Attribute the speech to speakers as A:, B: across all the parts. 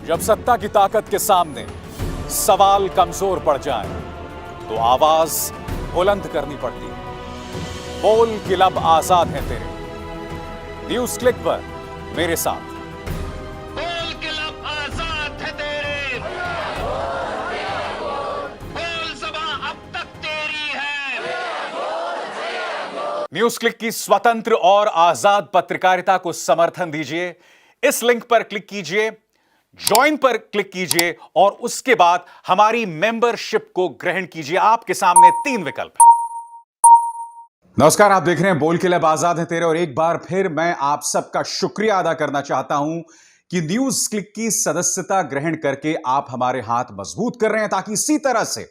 A: जब सत्ता की ताकत के सामने सवाल कमजोर पड़ जाए तो आवाज बुलंद करनी पड़ती है। बोल कि लब आजाद हैं तेरे। न्यूज क्लिक पर मेरे साथ।
B: बोल के लब आजाद है तेरे, बोल ज़बां अब तक तेरी है।
A: न्यूज क्लिक की स्वतंत्र और आजाद पत्रकारिता को समर्थन दीजिए। इस लिंक पर क्लिक कीजिए, ज्वाइन पर क्लिक कीजिए और उसके बाद हमारी मेंबरशिप को ग्रहण कीजिए। आपके सामने 3 विकल्प हैं। नमस्कार, आप देख रहे हैं बोल के लब आजाद है तेरे और एक बार फिर मैं आप सबका शुक्रिया अदा करना चाहता हूं कि न्यूज क्लिक की सदस्यता ग्रहण करके आप हमारे हाथ मजबूत कर रहे हैं ताकि इसी तरह से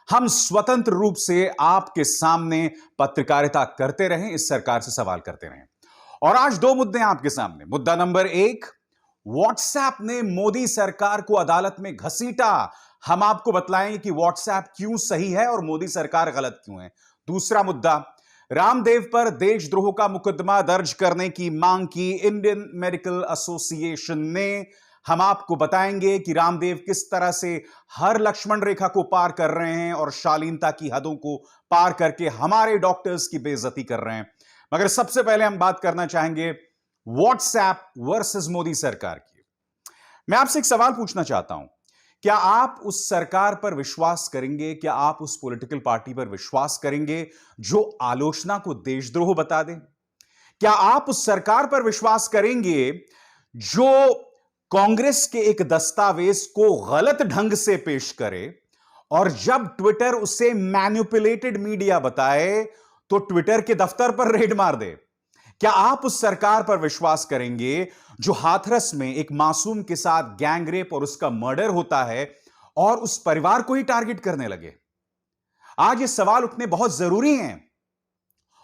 A: हम स्वतंत्र रूप से आपके सामने पत्रकारिता करते रहें, इस सरकार से सवाल करते रहें। और आज 2 मुद्दे हैं आपके सामने। मुद्दा नंबर 1, व्हाट्सएप ने मोदी सरकार को अदालत में घसीटा। हम आपको बतलाएंगे कि व्हाट्सएप क्यों सही है और मोदी सरकार गलत क्यों है। दूसरा मुद्दा, रामदेव पर देशद्रोह का मुकदमा दर्ज करने की मांग की इंडियन मेडिकल एसोसिएशन ने। हम आपको बताएंगे कि रामदेव किस तरह से हर लक्ष्मण रेखा को पार कर रहे हैं और शालीनता की हदों को पार करके हमारे डॉक्टर्स की बेइज्जती कर रहे हैं। मगर सबसे पहले हम बात करना चाहेंगे व्हाट्सएप वर्सेस मोदी सरकार की। मैं आपसे एक सवाल पूछना चाहता हूं, क्या आप उस सरकार पर विश्वास करेंगे, क्या आप उस पॉलिटिकल पार्टी पर विश्वास करेंगे जो आलोचना को देशद्रोह बता दे? क्या आप उस सरकार पर विश्वास करेंगे जो कांग्रेस के एक दस्तावेज को गलत ढंग से पेश करे और जब ट्विटर उसे मैनिपुलेटेड मीडिया बताए तो ट्विटर के दफ्तर पर रेड मार दे? क्या आप उस सरकार पर विश्वास करेंगे जो हाथरस में एक मासूम के साथ गैंगरेप और उसका मर्डर होता है और उस परिवार को ही टारगेट करने लगे? आज ये सवाल उठने बहुत जरूरी हैं।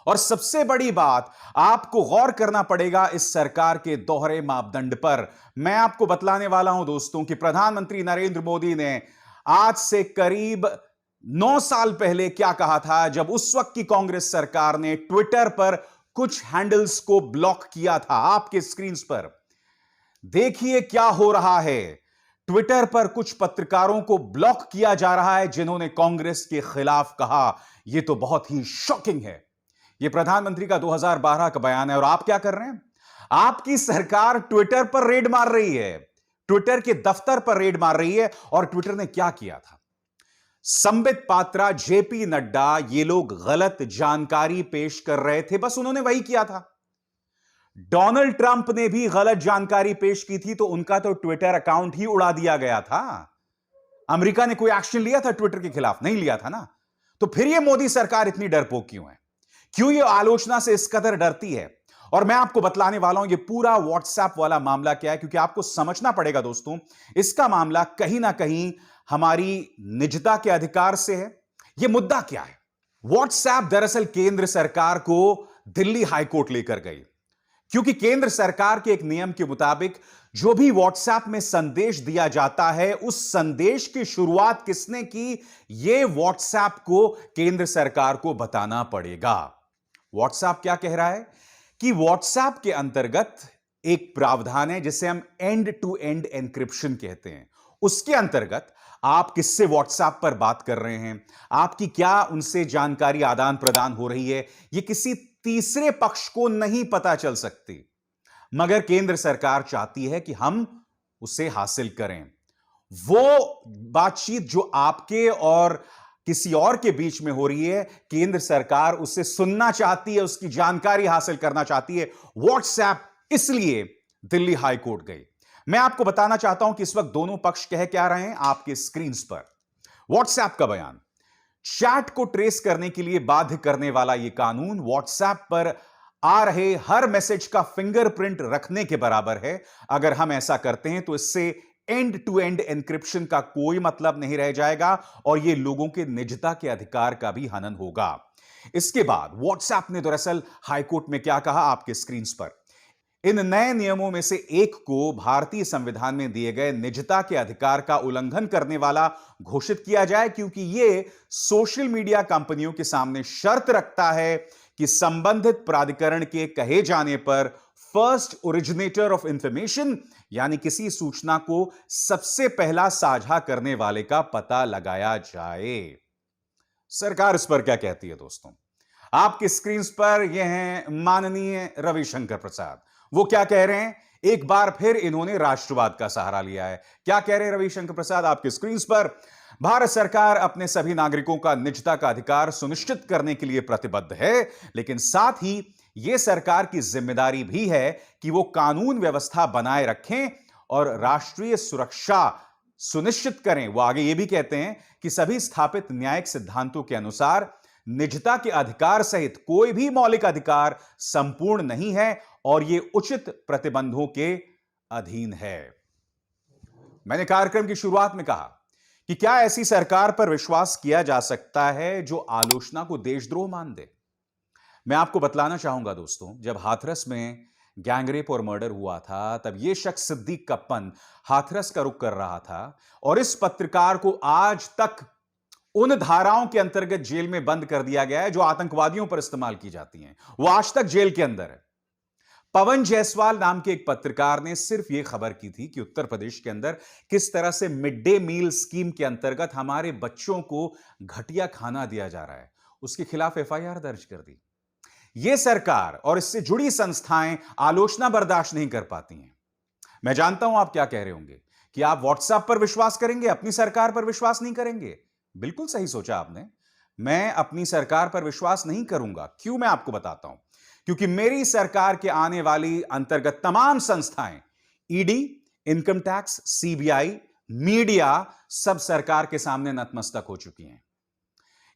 A: और सबसे बड़ी बात, आपको गौर करना पड़ेगा इस सरकार के दोहरे मापदंड पर। मैं आपको बतलाने वाला हूं दोस्तों कि प्रधानमंत्री नरेंद्र मोदी ने आज से करीब 9 साल पहले क्या कहा था, जब उस वक्त की कांग्रेस सरकार ने ट्विटर पर कुछ हैंडल्स को ब्लॉक किया था। आपके स्क्रीन पर देखिए क्या हो रहा है। ट्विटर पर कुछ पत्रकारों को ब्लॉक किया जा रहा है जिन्होंने कांग्रेस के खिलाफ कहा। यह तो बहुत ही शॉकिंग है। यह प्रधानमंत्री का 2012 का बयान है और आप क्या कर रहे हैं? आपकी सरकार ट्विटर पर रेड मार रही है, ट्विटर के दफ्तर पर रेड मार रही है। और ट्विटर ने क्या किया था? संबित पात्रा, जेपी नड्डा, ये लोग गलत जानकारी पेश कर रहे थे, बस उन्होंने वही किया था। डोनाल्ड ट्रंप ने भी गलत जानकारी पेश की थी तो उनका तो ट्विटर अकाउंट ही उड़ा दिया गया था। अमेरिका ने कोई एक्शन लिया था ट्विटर के खिलाफ? नहीं लिया था ना। तो फिर ये मोदी सरकार इतनी डरपोक क्यों है? क्यों ये आलोचना से इस कदर डरती है? और मैं आपको बतलाने वाला हूं ये पूरा व्हाट्सएप वाला मामला क्या है, क्योंकि आपको समझना पड़ेगा दोस्तों, इसका मामला कहीं ना कहीं हमारी निजता के अधिकार से है। यह मुद्दा क्या है? व्हाट्सएप दरअसल केंद्र सरकार को दिल्ली हाईकोर्ट लेकर गई, क्योंकि केंद्र सरकार के एक नियम के मुताबिक जो भी व्हाट्सएप में संदेश दिया जाता है, उस संदेश की शुरुआत किसने की, यह व्हाट्सएप को केंद्र सरकार को बताना पड़ेगा। व्हाट्सएप क्या कह रहा है कि व्हाट्सएप के अंतर्गत एक प्रावधान है जिसे हम एंड टू एंड एन्क्रिप्शन कहते हैं। उसके अंतर्गत आप किससे व्हाट्सएप पर बात कर रहे हैं, आपकी क्या उनसे जानकारी आदान प्रदान हो रही है, यह किसी तीसरे पक्ष को नहीं पता चल सकती। मगर केंद्र सरकार चाहती है कि हम उसे हासिल करें। वो बातचीत जो आपके और किसी और के बीच में हो रही है, केंद्र सरकार उसे सुनना चाहती है, उसकी जानकारी हासिल करना चाहती है। व्हाट्सएप इसलिए दिल्ली हाईकोर्ट गई। मैं आपको बताना चाहता हूं कि इस वक्त दोनों पक्ष कह क्या रहे हैं आपके स्क्रीन पर। व्हाट्सएप का बयान, चैट को ट्रेस करने के लिए बाध्य करने वाला यह कानून व्हाट्सएप पर आ रहे हर मैसेज का फिंगरप्रिंट रखने के बराबर है। अगर हम ऐसा करते हैं तो इससे एंड टू एंड एन्क्रिप्शन का कोई मतलब नहीं रह जाएगा और यह लोगों के निजता के अधिकार का भी हनन होगा। इसके बाद व्हाट्सएप ने दरअसल हाईकोर्ट में क्या कहा, आपके स्क्रीन पर। इन नए नियमों में से एक को भारतीय संविधान में दिए गए निजता के अधिकार का उल्लंघन करने वाला घोषित किया जाए, क्योंकि यह सोशल मीडिया कंपनियों के सामने शर्त रखता है कि संबंधित प्राधिकरण के कहे जाने पर फर्स्ट ओरिजिनेटर ऑफ इंफॉर्मेशन, यानी किसी सूचना को सबसे पहला साझा करने वाले का पता लगाया जाए। सरकार इस पर क्या कहती है दोस्तों? आपकी स्क्रीन पर यह हैं माननीय रविशंकर प्रसाद। वो क्या कह रहे हैं? एक बार फिर इन्होंने राष्ट्रवाद का सहारा लिया है। क्या कह रहे हैं रविशंकर प्रसाद आपकी स्क्रीन पर? भारत सरकार अपने सभी नागरिकों का निजता का अधिकार सुनिश्चित करने के लिए प्रतिबद्ध है, लेकिन साथ ही यह सरकार की जिम्मेदारी भी है कि वो कानून व्यवस्था बनाए रखें और राष्ट्रीय सुरक्षा सुनिश्चित करें। वो आगे यह भी कहते हैं कि सभी स्थापित न्यायिक सिद्धांतों के अनुसार निजता के अधिकार सहित कोई भी मौलिक अधिकार संपूर्ण नहीं है और यह उचित प्रतिबंधों के अधीन है। मैंने कार्यक्रम की शुरुआत में कहा कि क्या ऐसी सरकार पर विश्वास किया जा सकता है जो आलोचना को देशद्रोह मान दे? मैं आपको बतलाना चाहूंगा दोस्तों, जब हाथरस में गैंगरेप और मर्डर हुआ था, तब यह शख्स सिद्दीक कप्पन हाथरस का रुख कर रहा था और इस पत्रकार को आज तक उन धाराओं के अंतर्गत जेल में बंद कर दिया गया है जो आतंकवादियों पर इस्तेमाल की जाती हैं। वो आज तक जेल के अंदर है। पवन जायसवाल नाम के एक पत्रकार ने सिर्फ यह खबर की थी कि उत्तर प्रदेश के अंदर किस तरह से मिड डे मील स्कीम के अंतर्गत हमारे बच्चों को घटिया खाना दिया जा रहा है। उसके खिलाफ एफआईआर दर्ज कर दी। यह सरकार और इससे जुड़ी संस्थाएं आलोचना बर्दाश्त नहीं कर पाती हैं। मैं जानता हूं आप क्या कह रहे होंगे कि आप व्हाट्सएप पर विश्वास करेंगे, अपनी सरकार पर विश्वास नहीं करेंगे। बिल्कुल सही सोचा आपने। मैं अपनी सरकार पर विश्वास नहीं करूंगा। क्यों? मैं आपको बताता हूं। क्योंकि मेरी सरकार के आने वाली अंतर्गत तमाम संस्थाएं, ED, income tax, CBI, media, सब सरकार के सामने नतमस्तक हो चुकी हैं।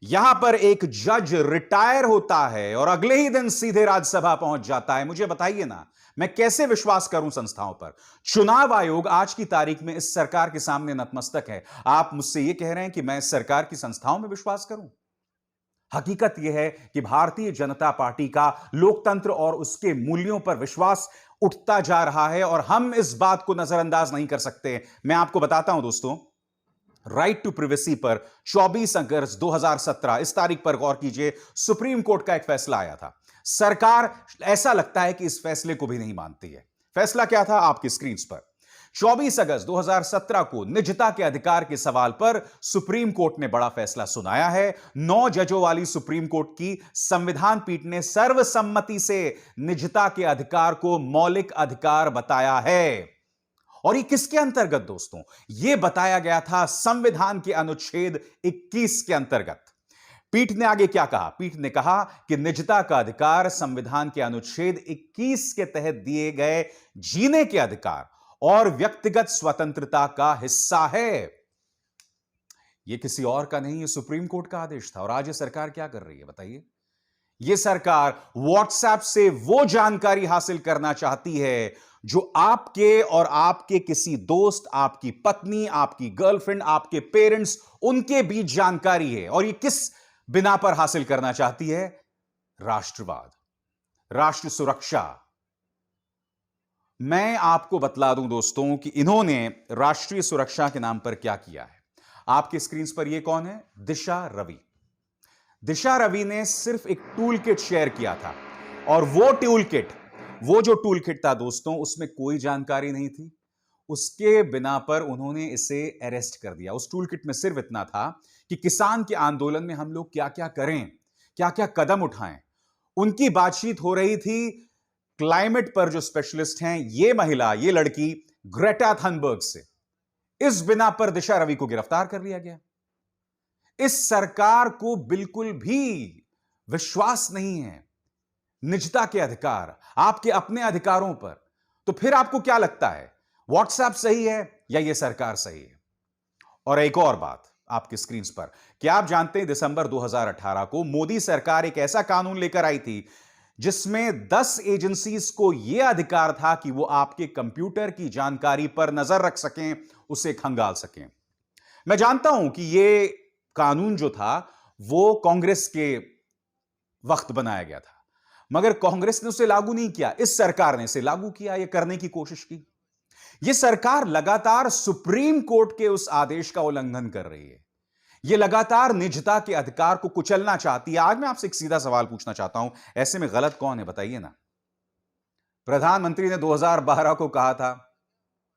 A: यहां पर एक जज रिटायर होता है और अगले ही दिन सीधे राज्यसभा पहुंच जाता है। मुझे बताइए ना, मैं कैसे विश्वास करूं संस्थाओं पर? चुनाव आयोग आज की तारीख में इस सरकार के सामने नतमस्तक है। आप मुझसे यह कह रहे हैं कि मैं इस सरकार की संस्थाओं में विश्वास करूं? हकीकत यह है कि भारतीय जनता पार्टी का लोकतंत्र और उसके मूल्यों पर विश्वास उठता जा रहा है और हम इस बात को नजरअंदाज नहीं कर सकते। मैं आपको बताता हूं दोस्तों, राइट टू प्रिवेसी पर 24 अगस्त 2017 इस तारीख पर गौर कीजिए, सुप्रीम कोर्ट का एक फैसला आया था। सरकार ऐसा लगता है कि इस फैसले को भी नहीं मानती है। फैसला क्या था? आपकी स्क्रीन पर 24 अगस्त 2017 को निजता के अधिकार के सवाल पर सुप्रीम कोर्ट ने बड़ा फैसला सुनाया है। 9 जजों वाली सुप्रीम कोर्ट की संविधान पीठ ने सर्वसम्मति से निजता के अधिकार को मौलिक अधिकार बताया है। और ये किसके अंतर्गत दोस्तों? ये बताया गया था संविधान के अनुच्छेद 21 के अंतर्गत। पीठ ने आगे क्या कहा? पीठ ने कहा कि निजता का अधिकार संविधान के अनुच्छेद 21 के तहत दिए गए जीने के अधिकार और व्यक्तिगत स्वतंत्रता का हिस्सा है। यह किसी और का नहीं, यह सुप्रीम कोर्ट का आदेश था। और आज यह सरकार क्या कर रही है बताइए? यह सरकार व्हाट्सएप से वो जानकारी हासिल करना चाहती है जो आपके और आपके किसी दोस्त, आपकी पत्नी, आपकी गर्लफ्रेंड, आपके पेरेंट्स, उनके बीच जानकारी है। और यह किस बिना पर हासिल करना चाहती है? राष्ट्रवाद, राष्ट्र सुरक्षा। मैं आपको बतला दूं दोस्तों कि इन्होंने राष्ट्रीय सुरक्षा के नाम पर क्या किया है। आपकी स्क्रीन पर यह कौन है? दिशा रवि। दिशा रवि ने सिर्फ एक टूल किट शेयर किया था और वो जो टूल किट था दोस्तों, उसमें कोई जानकारी नहीं थी। उसके बिना पर उन्होंने इसे अरेस्ट कर दिया। उस टूल किट में सिर्फ इतना था कि किसान के आंदोलन में हम लोग क्या क्या करें, क्या क्या कदम उठाएं। उनकी बातचीत हो रही थी क्लाइमेट पर जो स्पेशलिस्ट हैं, ये महिला, ये लड़की ग्रेटा थनबर्ग से। इस बिना पर दिशा रवि को गिरफ्तार कर लिया गया। इस सरकार को बिल्कुल भी विश्वास नहीं है निजता के अधिकार, आपके अपने अधिकारों पर। तो फिर आपको क्या लगता है, व्हाट्सएप सही है या यह सरकार सही है? और एक और बात आपकी स्क्रीन पर, क्या आप जानते हैं दिसंबर 2018 को मोदी सरकार एक ऐसा कानून लेकर आई थी जिसमें 10 एजेंसीज को यह अधिकार था कि वो आपके कंप्यूटर की जानकारी पर नजर रख सकें, उसे खंगाल सकें। मैं जानता हूं कि यह कानून जो था वो कांग्रेस के वक्त बनाया गया था, मगर कांग्रेस ने उसे लागू नहीं किया। इस सरकार ने इसे लागू किया, यह करने की कोशिश की। यह सरकार लगातार सुप्रीम कोर्ट के उस आदेश का उल्लंघन कर रही है। यह लगातार निजता के अधिकार को कुचलना चाहती है। आज मैं आपसे एक सीधा सवाल पूछना चाहता हूं, ऐसे में गलत कौन है बताइए ना? प्रधानमंत्री ने 2012 को कहा था,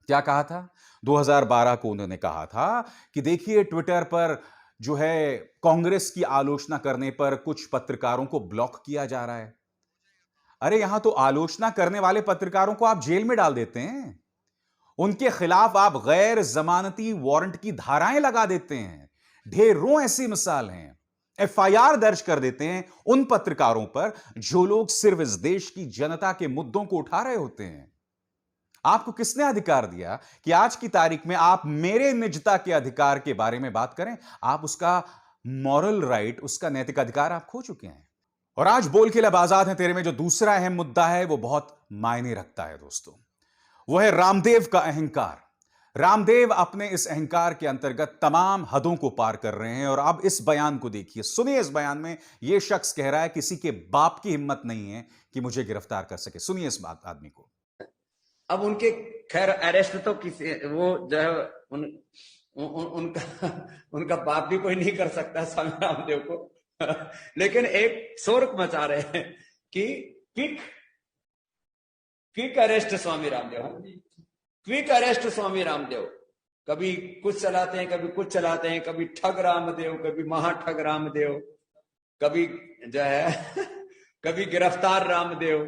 A: क्या कहा था? 2012 को उन्होंने कहा था कि देखिए ट्विटर पर जो है कांग्रेस की आलोचना करने पर कुछ पत्रकारों को ब्लॉक किया जा रहा है। अरे यहां तो आलोचना करने वाले पत्रकारों को आप जेल में डाल देते हैं, उनके खिलाफ आप गैर जमानती वारंट की धाराएं लगा देते हैं। ढेरों ऐसी मिसाल हैं। एफआईआर दर्ज कर देते हैं उन पत्रकारों पर जो लोग सिर्फ इस देश की जनता के मुद्दों को उठा रहे होते हैं। आपको किसने अधिकार दिया कि आज की तारीख में आप मेरे निजता के अधिकार के बारे में बात करें? आप उसका मॉरल राइट, उसका नैतिक अधिकार आप खो चुके हैं। और आज बोल के लब आजाद है तेरे में जो दूसरा अहम मुद्दा है वो बहुत मायने रखता है दोस्तों। वो है रामदेव का अहंकार। रामदेव अपने इस अहंकार के अंतर्गत तमाम हदों को पार कर रहे हैं। और अब इस बयान को देखिए, सुनिए। इस बयान में यह शख्स कह रहा है किसी के बाप की हिम्मत नहीं है कि मुझे गिरफ्तार कर सके। सुनिए इस बात आदमी को।
C: अब उनके खैर अरेस्ट तो किसी वो जो है उनका बाप भी कोई नहीं कर सकता स्वामी रामदेव को लेकिन एक शोर मचा रहे हैं कि quick arrest Swami Ramdev, quick arrest Swami Ramdev. कभी कुछ चलाते हैं, कभी कुछ चलाते हैं, कभी ठग रामदेव, कभी महाठग रामदेव, कभी जो है कभी गिरफ्तार रामदेव।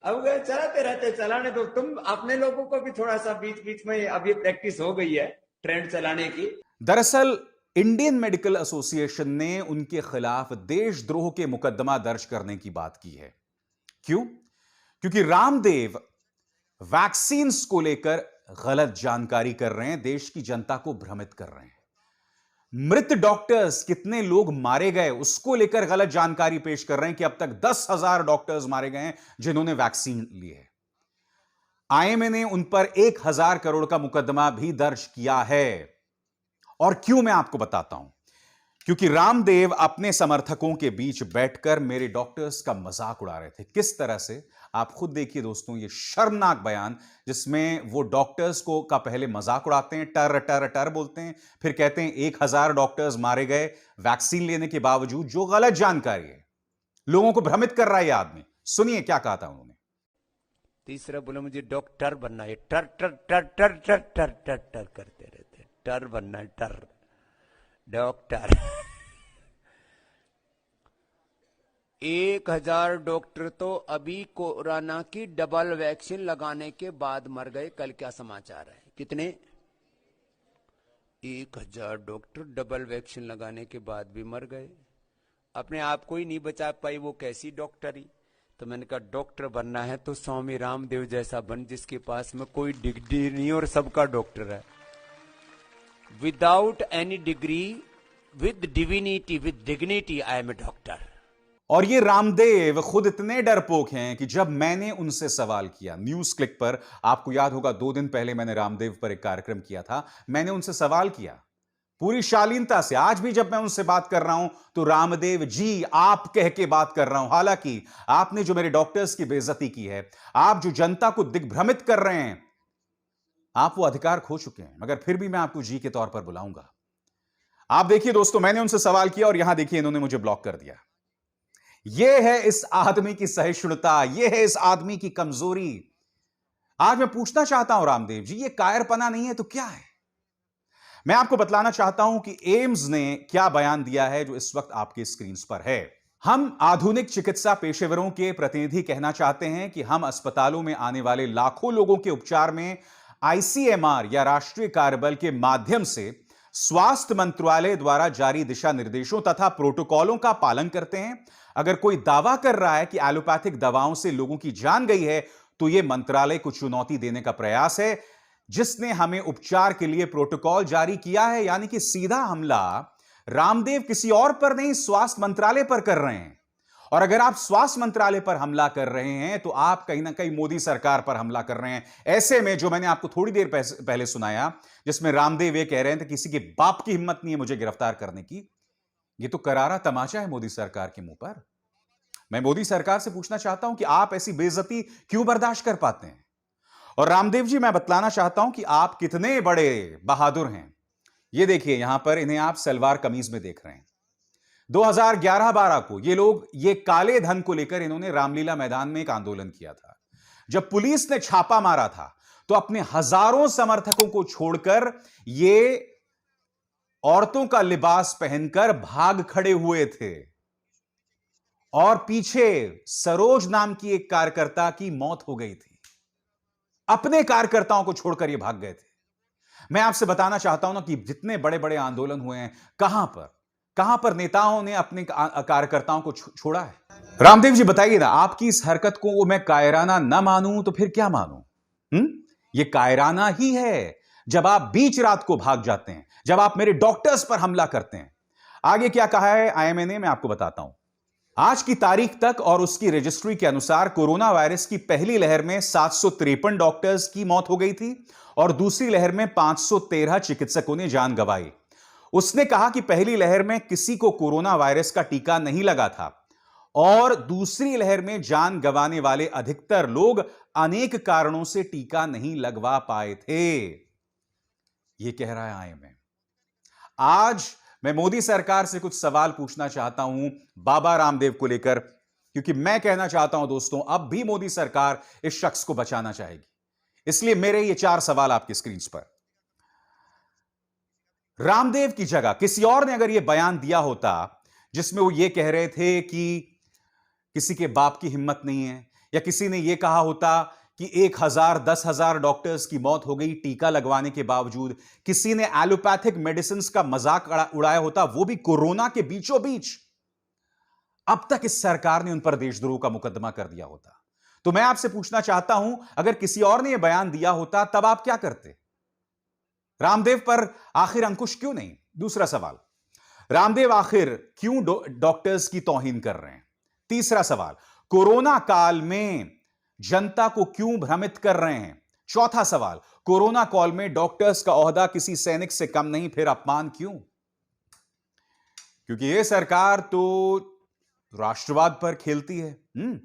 C: अब चलाते रहते, चलाने दो। तुम अपने लोगों को भी थोड़ा सा बीच बीच में अभी प्रैक्टिस हो गई है ट्रेंड चलाने की।
A: दरअसल इंडियन मेडिकल एसोसिएशन ने उनके खिलाफ देशद्रोह के मुकदमा दर्ज करने की बात की है। क्यों? क्योंकि रामदेव वैक्सीन को लेकर गलत जानकारी कर रहे हैं, देश की जनता को भ्रमित कर रहे हैं। मृत डॉक्टर्स, कितने लोग मारे गए, उसको लेकर गलत जानकारी पेश कर रहे हैं कि अब तक 10,000 डॉक्टर्स मारे गए हैं जिन्होंने वैक्सीन ली है। आईएमए ने उन पर 1,000 करोड़ का मुकदमा भी दर्ज किया है। और क्यों, मैं आपको बताता हूं। क्योंकि रामदेव अपने समर्थकों के बीच बैठकर मेरे डॉक्टर्स का मजाक उड़ा रहे थे। किस तरह से, आप खुद देखिए दोस्तों। ये शर्मनाक बयान जिसमें वो डॉक्टर्स को का पहले मजाक उड़ाते हैं, टर टर टर बोलते हैं, फिर कहते हैं 1,000 डॉक्टर्स मारे गए वैक्सीन लेने के बावजूद, जो गलत जानकारी है। लोगों को भ्रमित कर रहा है ये आदमी। सुनिए क्या कहा था उन्होंने।
D: तीसरा बोला मुझे डॉक्टर बनना है, टर टर टर टर टर टर टर टर करते रहते, टर बनना है, टर डॉक्टर 1,000 डॉक्टर तो अभी कोरोना की डबल वैक्सीन लगाने के बाद मर गए। कल क्या समाचार है? कितने? 1,000 डॉक्टर डबल वैक्सीन लगाने के बाद भी मर गए। अपने आप को ही नहीं बचा पाई, वो कैसी डॉक्टरी? तो मैंने कहा डॉक्टर बनना है तो स्वामी रामदेव जैसा बन, जिसके पास में कोई डिग्री नहीं और सबका डॉक्टर है। Without any degree, with divinity, with dignity, I am a doctor.
A: और ये रामदेव खुद इतने डरपोक हैं कि जब मैंने उनसे सवाल किया न्यूज क्लिक पर, आपको याद होगा 2 दिन पहले मैंने रामदेव पर एक कार्यक्रम किया था, मैंने उनसे सवाल किया पूरी शालीनता से। आज भी जब मैं उनसे बात कर रहा हूं तो रामदेव जी आप कह के बात कर रहा हूं। हालांकि आपने जो मेरे डॉक्टर्स की बेइज्जती की है, आप जो जनता को दिग्भ्रमित कर रहे हैं, आप वो अधिकार खो चुके हैं, मगर फिर भी मैं आपको जी के तौर पर बुलाऊंगा। आप देखिए दोस्तों, मैंने उनसे सवाल किया और यहां देखिए इन्होंने मुझे ब्लॉक कर दिया। यह है इस आदमी की सहिष्णुता, यह है इस आदमी की कमजोरी। आज मैं पूछना चाहता हूं रामदेव जी, यह कायरपना नहीं है तो क्या है? मैं आपको बतलाना चाहता हूं कि एम्स ने क्या बयान दिया है जो इस वक्त आपके स्क्रीन पर है। हम आधुनिक चिकित्सा पेशेवरों के प्रतिनिधि कहना चाहते हैं कि हम अस्पतालों में आने वाले लाखों लोगों के उपचार में आईसीएमआर या राष्ट्रीय कार्यबल के माध्यम से स्वास्थ्य मंत्रालय द्वारा जारी दिशा निर्देशों तथा प्रोटोकॉलों का पालन करते हैं। अगर कोई दावा कर रहा है कि एलोपैथिक दवाओं से लोगों की जान गई है, तो यह मंत्रालय को चुनौती देने का प्रयास है, जिसने हमें उपचार के लिए प्रोटोकॉल जारी किया है। यानी कि सीधा हमला रामदेव किसी और पर नहीं, स्वास्थ्य मंत्रालय पर कर रहे हैं। और अगर आप स्वास्थ्य मंत्रालय पर हमला कर रहे हैं तो आप कहीं ना कहीं मोदी सरकार पर हमला कर रहे हैं। ऐसे में जो मैंने आपको थोड़ी देर पहले सुनाया, जिसमें रामदेव ये कह रहे थे किसी के बाप की हिम्मत नहीं है मुझे गिरफ्तार करने की, ये तो करारा तमाचा है मोदी सरकार के मुंह पर। मैं मोदी सरकार से पूछना चाहता हूं कि आप ऐसी बेइज्जती क्यों बर्दाश्त कर पाते हैं? और रामदेव जी, मैं बतलाना चाहता हूं कि आप कितने बड़े बहादुर हैं। ये देखिए, यहां पर इन्हें आप सलवार कमीज में देख रहे हैं। 2011-12 को ये लोग, ये काले धन को लेकर इन्होंने रामलीला मैदान में एक आंदोलन किया था। जब पुलिस ने छापा मारा था तो अपने हजारों समर्थकों को छोड़कर ये औरतों का लिबास पहनकर भाग खड़े हुए थे और पीछे सरोज नाम की एक कार्यकर्ता की मौत हो गई थी। अपने कार्यकर्ताओं को छोड़कर ये भाग गए थे। मैं आपसे बताना चाहता हूं ना कि जितने बड़े बड़े आंदोलन हुए हैं, कहां पर नेताओं ने अपने कार्यकर्ताओं को छोड़ा है? रामदेव जी बताइए ना, आपकी इस हरकत को मैं कायराना ना मानूं तो फिर क्या मानूं? ये कायराना ही है जब आप बीच रात को भाग जाते हैं, जब आप मेरे डॉक्टर्स पर हमला करते हैं। आगे क्या कहा है आईएमए ने, मैं आपको बताता हूं। आज की तारीख तक और उसकी रजिस्ट्री के अनुसार कोरोना वायरस की पहली लहर में 753 डॉक्टर्स की मौत हो गई थी और दूसरी लहर में 513 चिकित्सकों ने जान गंवाई। उसने कहा कि पहली लहर में किसी को कोरोना वायरस का टीका नहीं लगा था और दूसरी लहर में जान गंवाने वाले अधिकतर लोग अनेक कारणों से टीका नहीं लगवा पाए थे। यह कह रहा है आईएमए। आज मैं मोदी सरकार से कुछ सवाल पूछना चाहता हूं बाबा रामदेव को लेकर, क्योंकि मैं कहना चाहता हूं दोस्तों, अब भी मोदी सरकार इस शख्स को बचाना चाहेगी। इसलिए मेरे ये 4 सवाल आपकी स्क्रीन पर। रामदेव की जगह किसी और ने अगर यह बयान दिया होता जिसमें वो ये कह रहे थे कि किसी के बाप की हिम्मत नहीं है, या किसी ने यह कहा होता कि 1000 10,000 डॉक्टर्स की मौत हो गई टीका लगवाने के बावजूद, किसी ने एलोपैथिक मेडिसिन का मजाक उड़ाया होता, वो भी कोरोना के बीचों बीच, अब तक इस सरकार ने उन पर देशद्रोह का मुकदमा कर दिया होता। तो मैं आपसे पूछना चाहता हूं, अगर किसी और ने यह बयान दिया होता तब आप क्या करते? रामदेव पर आखिर अंकुश क्यों नहीं? दूसरा सवाल, रामदेव आखिर क्यों डॉक्टर्स की तौहीन कर रहे हैं? तीसरा सवाल, कोरोना काल में जनता को क्यों भ्रमित कर रहे हैं? चौथा सवाल, कोरोना काल में डॉक्टर्स का ओहदा किसी सैनिक से कम नहीं, फिर अपमान क्यों? क्योंकि यह सरकार तो राष्ट्रवाद पर खेलती है।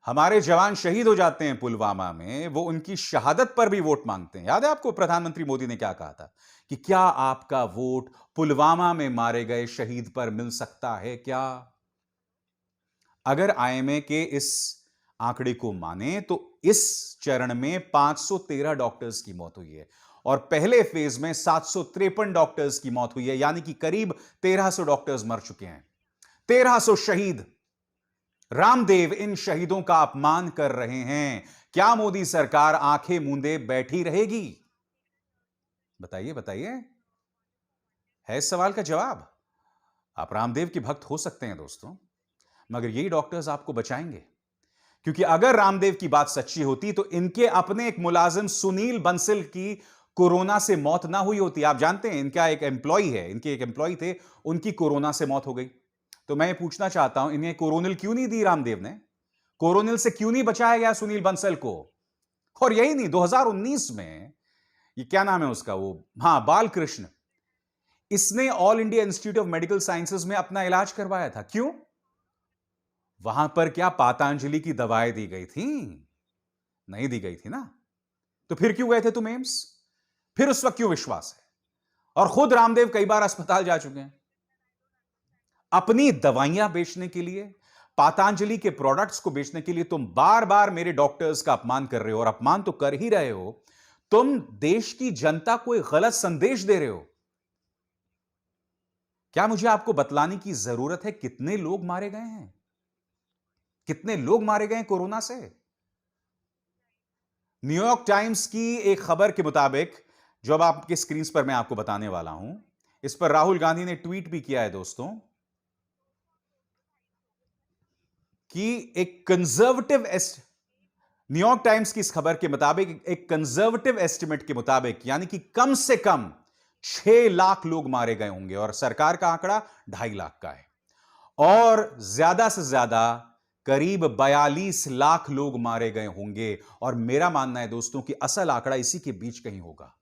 A: हमारे जवान शहीद हो जाते हैं पुलवामा में, वो उनकी शहादत पर भी वोट मांगते हैं। याद है आपको प्रधानमंत्री मोदी ने क्या कहा था कि क्या आपका वोट पुलवामा में मारे गए शहीद पर मिल सकता है क्या? अगर आईएमए के इस आंकड़े को माने तो इस चरण में 513 डॉक्टर्स की मौत हुई है और पहले फेज में 753 डॉक्टर्स की मौत हुई है, यानी कि करीब 1300 डॉक्टर्स मर चुके हैं। 1300 शहीद। रामदेव इन शहीदों का अपमान कर रहे हैं। क्या मोदी सरकार आंखें मूंदे बैठी रहेगी? बताइए बताइए, है इस सवाल का जवाब? आप रामदेव के भक्त हो सकते हैं दोस्तों, मगर यही डॉक्टर्स आपको बचाएंगे। क्योंकि अगर रामदेव की बात सच्ची होती तो इनके अपने एक मुलाजिम सुनील बंसल की कोरोना से मौत ना हुई होती। आप जानते हैं इनका एक एम्प्लॉय है, इनके एक एम्प्लॉय थे, उनकी कोरोना से मौत हो गई। तो मैं पूछना चाहता हूं, इन्हें कोरोनिल क्यों नहीं दी रामदेव ने? कोरोनिल से क्यों नहीं बचाया गया सुनील बंसल को? और यही नहीं, 2019 में ये क्या नाम है उसका, वो बालकृष्ण, इसने all India institute of medical sciences में अपना इलाज करवाया था। क्यों? वहां पर क्या पतंजलि की दवाएं दी गई थी? नहीं दी गई थी ना। तो फिर क्यों गए थे तुम एम्स? फिर उस वक्त क्यों विश्वास है? और खुद रामदेव कई बार अस्पताल जा चुके हैं। अपनी दवाइयां बेचने के लिए, पतंजलि के प्रोडक्ट्स को बेचने के लिए तुम बार बार मेरे डॉक्टर्स का अपमान कर रहे हो, और अपमान तो कर ही रहे हो। तुम देश की जनता को एक गलत संदेश दे रहे हो। क्या मुझे आपको बतलाने की जरूरत है कितने लोग मारे गए हैं? कितने लोग मारे गए कोरोना से? न्यूयॉर्क टाइम्स की एक खबर के मुताबिक, जो अब आपके स्क्रीन पर मैं आपको बताने वाला हूं, इस पर राहुल गांधी ने ट्वीट भी किया है दोस्तों, कि एक कंजर्वेटिव न्यूयॉर्क टाइम्स की इस खबर के मुताबिक, एक कंजर्वेटिव एस्टिमेट के मुताबिक, यानी कि कम से कम 6 लाख लोग मारे गए होंगे, और सरकार का आंकड़ा 2.5 लाख का है, और ज्यादा से ज्यादा करीब 42 लाख लोग मारे गए होंगे। और मेरा मानना है दोस्तों कि असल आंकड़ा इसी के बीच कहीं होगा।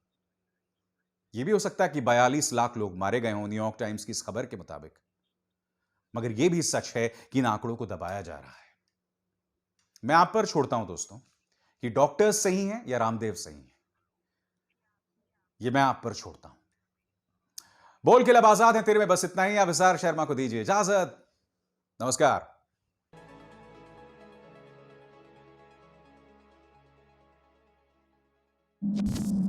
A: यह भी हो सकता है कि 42 लाख लोग मारे गए हों न्यूयॉर्क टाइम्स की इस खबर के मुताबिक, मगर यह भी सच है कि इन आंकड़ों को दबाया जा रहा है। मैं आप पर छोड़ता हूं दोस्तों कि डॉक्टर्स सही हैं या रामदेव सही हैं, यह मैं आप पर छोड़ता हूं। बोल के लब आजाद है तेरे में, बस इतना ही। आप विसार शर्मा को दीजिए इजाजत। नमस्कार। हैं।